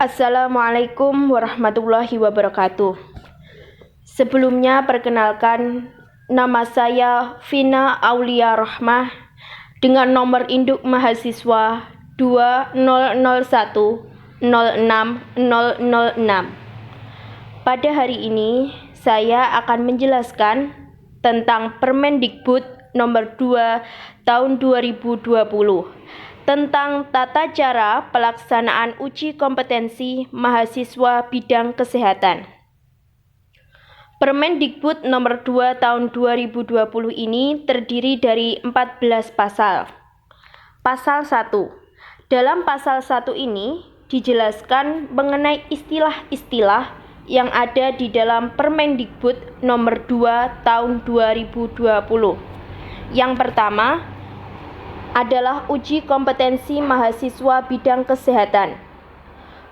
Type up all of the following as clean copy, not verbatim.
Assalamualaikum warahmatullahi wabarakatuh. Sebelumnya perkenalkan, nama saya Vina Aulia Rahmah dengan nomor induk mahasiswa 20010606. Pada hari ini saya akan menjelaskan tentang Permendikbud nomor 2 tahun 2020 tentang tata cara pelaksanaan uji kompetensi mahasiswa bidang kesehatan. Permendikbud nomor 2 tahun 2020 ini terdiri dari 14 pasal. Pasal 1. Dalam pasal 1 ini dijelaskan mengenai istilah-istilah yang ada di dalam Permendikbud nomor 2 tahun 2020. Yang pertama adalah uji kompetensi mahasiswa bidang kesehatan.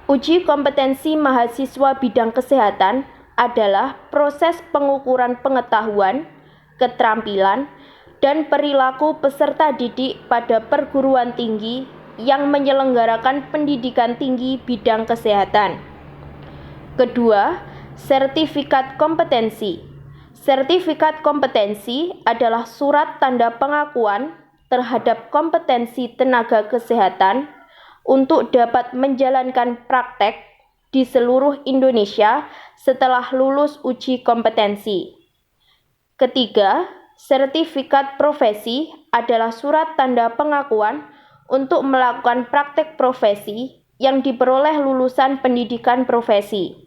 Uji kompetensi mahasiswa bidang kesehatan adalah proses pengukuran pengetahuan, keterampilan, dan perilaku peserta didik pada perguruan tinggi yang menyelenggarakan pendidikan tinggi bidang kesehatan. Kedua, sertifikat kompetensi. Sertifikat kompetensi adalah surat tanda pengakuan terhadap kompetensi tenaga kesehatan untuk dapat menjalankan praktek di seluruh Indonesia setelah lulus uji kompetensi. Ketiga, sertifikat profesi adalah surat tanda pengakuan untuk melakukan praktek profesi yang diperoleh lulusan pendidikan profesi.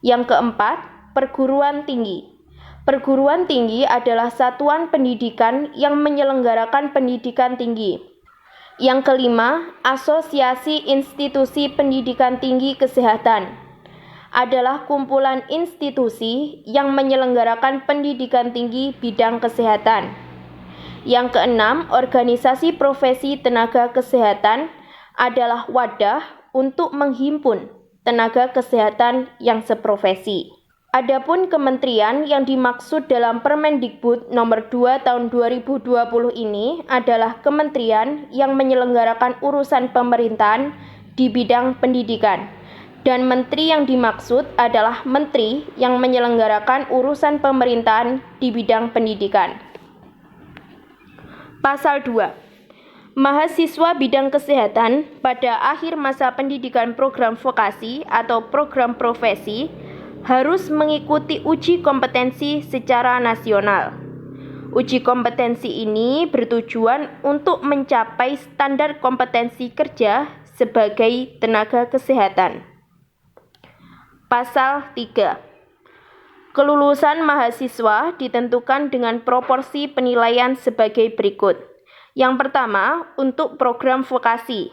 Yang keempat, perguruan tinggi. Perguruan tinggi adalah satuan pendidikan yang menyelenggarakan pendidikan tinggi. Yang kelima, asosiasi institusi pendidikan tinggi kesehatan adalah kumpulan institusi yang menyelenggarakan pendidikan tinggi bidang kesehatan. Yang keenam, organisasi profesi tenaga kesehatan adalah wadah untuk menghimpun tenaga kesehatan yang seprofesi. Adapun kementerian yang dimaksud dalam Permendikbud nomor 2 tahun 2020 ini adalah kementerian yang menyelenggarakan urusan pemerintahan di bidang pendidikan. Dan menteri yang dimaksud adalah menteri yang menyelenggarakan urusan pemerintahan di bidang pendidikan. Pasal 2. Mahasiswa bidang kesehatan pada akhir masa pendidikan program vokasi atau program profesi harus mengikuti uji kompetensi secara nasional. Uji kompetensi ini bertujuan untuk mencapai standar kompetensi kerja sebagai tenaga kesehatan. Pasal 3. Kelulusan mahasiswa ditentukan dengan proporsi penilaian sebagai berikut. Yang pertama, untuk program vokasi,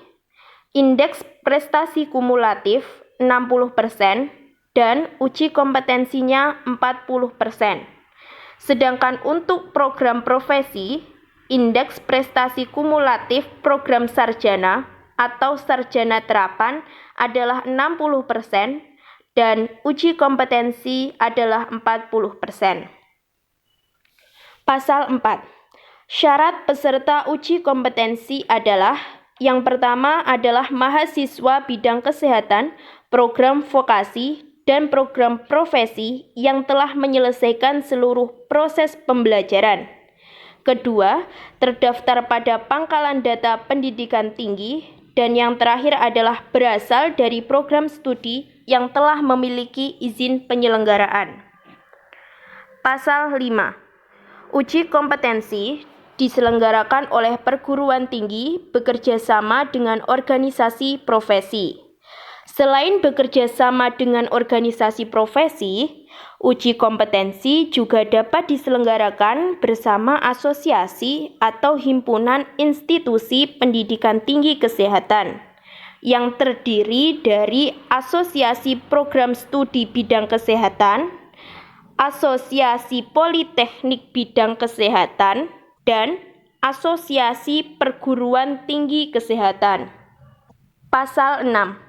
indeks prestasi kumulatif 60%, dan uji kompetensinya 40%. Sedangkan untuk program profesi, indeks prestasi kumulatif program sarjana atau sarjana terapan adalah 60% dan uji kompetensi adalah 40%. Pasal 4. Syarat peserta uji kompetensi adalah: yang pertama adalah mahasiswa bidang kesehatan, program vokasi, dan program profesi yang telah menyelesaikan seluruh proses pembelajaran. Kedua, terdaftar pada Pangkalan Data Pendidikan Tinggi. Dan yang terakhir adalah berasal dari program studi yang telah memiliki izin penyelenggaraan. Pasal 5. Uji kompetensi diselenggarakan oleh perguruan tinggi bekerja sama dengan organisasi profesi. Selain bekerja sama dengan organisasi profesi, uji kompetensi juga dapat diselenggarakan bersama asosiasi atau himpunan institusi pendidikan tinggi kesehatan yang terdiri dari Asosiasi Program Studi Bidang Kesehatan, Asosiasi Politeknik Bidang Kesehatan, dan Asosiasi Perguruan Tinggi Kesehatan. Pasal 6.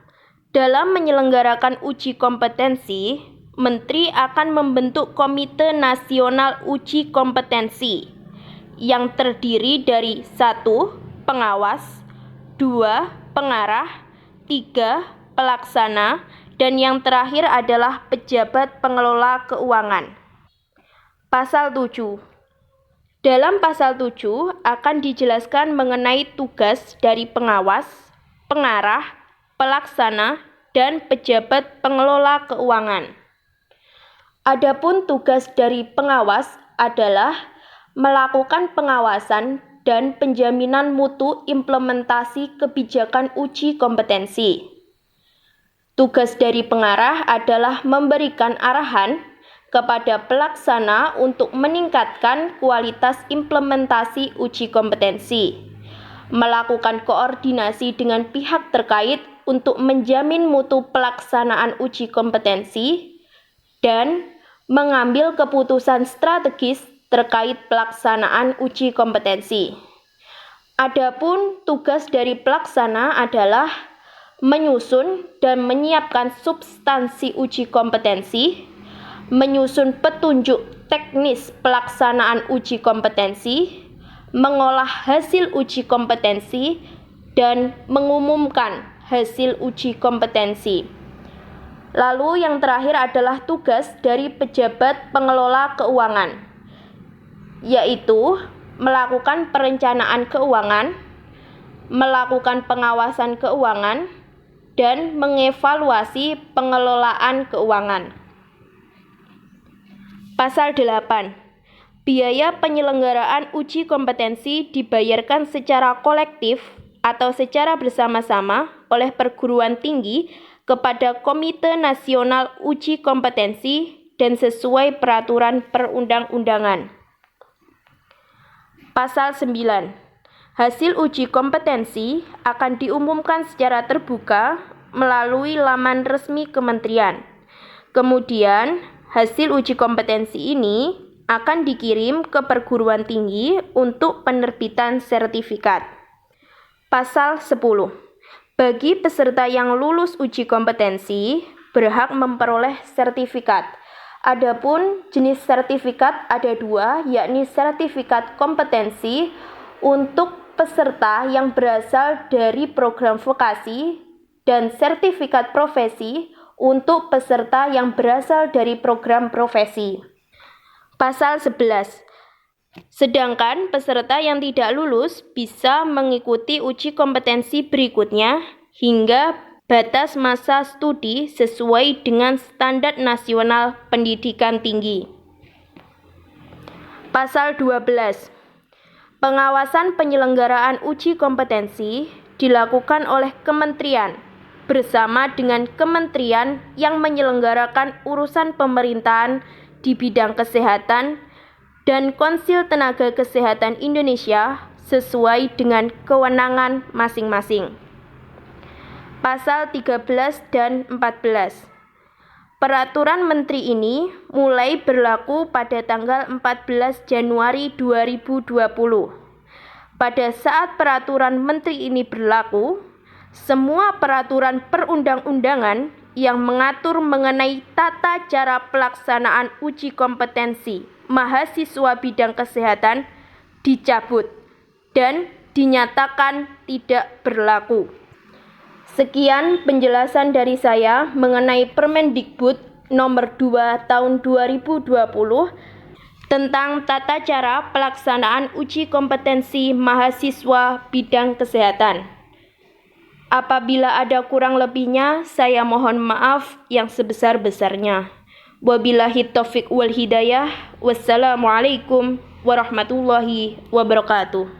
Dalam menyelenggarakan uji kompetensi, Menteri akan membentuk Komite Nasional Uji Kompetensi yang terdiri dari 1. Pengawas, 2. Pengarah, 3. pelaksana, dan yang terakhir adalah pejabat pengelola keuangan. Pasal 7. Dalam pasal 7 akan dijelaskan mengenai tugas dari pengawas, pengarah, pelaksana, dan pejabat pengelola keuangan. Adapun tugas dari pengawas adalah melakukan pengawasan dan penjaminan mutu implementasi kebijakan uji kompetensi. Tugas dari pengarah adalah memberikan arahan kepada pelaksana untuk meningkatkan kualitas implementasi uji kompetensi, melakukan koordinasi dengan pihak terkait untuk menjamin mutu pelaksanaan uji kompetensi, dan mengambil keputusan strategis terkait pelaksanaan uji kompetensi. Adapun tugas dari pelaksana adalah menyusun dan menyiapkan substansi uji kompetensi, menyusun petunjuk teknis pelaksanaan uji kompetensi, mengolah hasil uji kompetensi, dan mengumumkan hasil uji kompetensi. Lalu yang terakhir adalah tugas dari pejabat pengelola keuangan, yaitu melakukan perencanaan keuangan, melakukan pengawasan keuangan, dan mengevaluasi pengelolaan keuangan. Pasal 8. Biaya penyelenggaraan uji kompetensi dibayarkan secara kolektif atau secara bersama-sama oleh perguruan tinggi kepada Komite Nasional Uji Kompetensi dan sesuai peraturan perundang-undangan. Pasal 9. Hasil uji kompetensi akan diumumkan secara terbuka melalui laman resmi kementerian. Kemudian, hasil uji kompetensi ini akan dikirim ke perguruan tinggi untuk penerbitan sertifikat. Pasal 10. Bagi peserta yang lulus uji kompetensi, berhak memperoleh sertifikat. Adapun jenis sertifikat ada dua, yakni sertifikat kompetensi untuk peserta yang berasal dari program vokasi dan sertifikat profesi untuk peserta yang berasal dari program profesi. Pasal 11. Sedangkan peserta yang tidak lulus bisa mengikuti uji kompetensi berikutnya hingga batas masa studi sesuai dengan standar nasional pendidikan tinggi. Pasal 12. Pengawasan penyelenggaraan uji kompetensi dilakukan oleh kementerian bersama dengan kementerian yang menyelenggarakan urusan pemerintahan di bidang kesehatan dan Konsil Tenaga Kesehatan Indonesia sesuai dengan kewenangan masing-masing. Pasal 13 dan 14. Peraturan Menteri ini mulai berlaku pada tanggal 14 Januari 2020. Pada saat peraturan Menteri ini berlaku, semua peraturan perundang-undangan yang mengatur mengenai tata cara pelaksanaan uji kompetensi mahasiswa bidang kesehatan dicabut dan dinyatakan tidak berlaku. Sekian penjelasan dari saya mengenai Permendikbud nomor 2 tahun 2020 tentang tata cara pelaksanaan uji kompetensi mahasiswa bidang kesehatan. Apabila ada kurang lebihnya, saya mohon maaf yang sebesar-besarnya. Wabillahi taufiq wal hidayah. Wassalamualaikum warahmatullahi wabarakatuh.